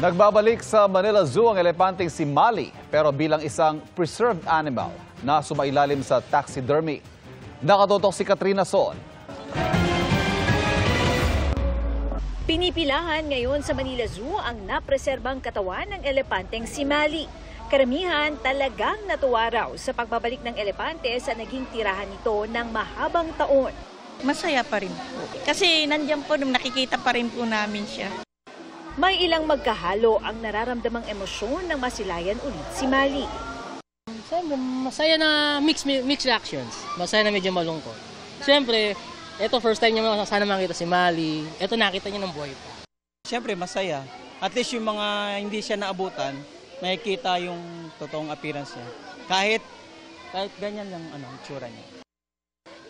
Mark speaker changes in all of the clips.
Speaker 1: Nagbabalik sa Manila Zoo ang elepanteng si Mali pero bilang isang preserved animal na sumailalim sa taxidermy. Nakatutok si Katrina Son.
Speaker 2: Pinipilahan ngayon sa Manila Zoo ang napreserbang katawan ng elepanteng si Mali. Karamihan talagang natuwa raw sa pagbabalik ng elepante sa naging tirahan nito ng mahabang taon.
Speaker 3: Masaya pa rin po. Kasi nandiyan po, nakikita pa rin po namin siya.
Speaker 2: May ilang magkahalo ang nararamdamang emosyon ng masilayan ulit si Mali.
Speaker 4: Masaya na mixed reactions. Masaya na medyo malungkot. Siyempre, ito first time niya sana makita si Mali. Ito nakita niya ng buhay pa.
Speaker 5: Siyempre masaya. At least yung mga hindi siya naabutan, nakikita yung totoong appearance niya. Kahit ganyan lang itsura niya.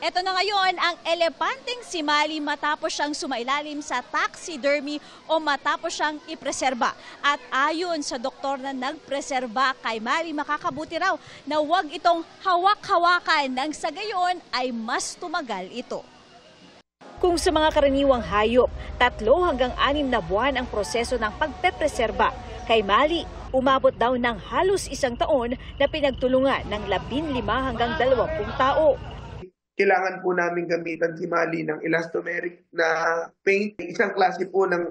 Speaker 2: Ito na ngayon ang elepanteng si Mali matapos siyang sumailalim sa taxidermy o matapos siyang ipreserba. At ayon sa doktor na nagpreserba kay Mali, makakabuti raw na huwag itong hawak-hawakan nang sa gayon ay mas tumagal ito. Kung sa mga karaniwang hayop, 3 hanggang 6 na buwan ang proseso ng pagpepreserba. Kay Mali, umabot daw ng halos 1 taon na pinagtulungan ng 15 hanggang 20 tao.
Speaker 6: Kailangan po namin gamitan si Mali ng elastomeric na paint, isang klase po ng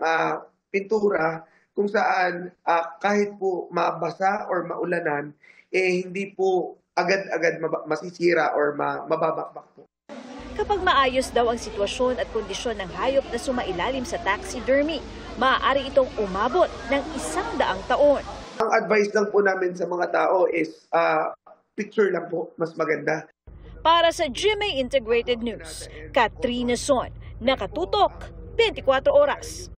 Speaker 6: pintura kung saan kahit po mabasa or maulanan, hindi po agad-agad masisira or mababakbak po.
Speaker 2: Kapag maayos daw ang sitwasyon at kondisyon ng hayop na sumailalim sa taxidermy, maaari itong umabot ng 100 taon.
Speaker 6: Ang advice lang po namin sa mga tao is picture lang po, mas maganda.
Speaker 2: Para sa GMA Integrated News, Katrina Son, nakatutok 24 oras.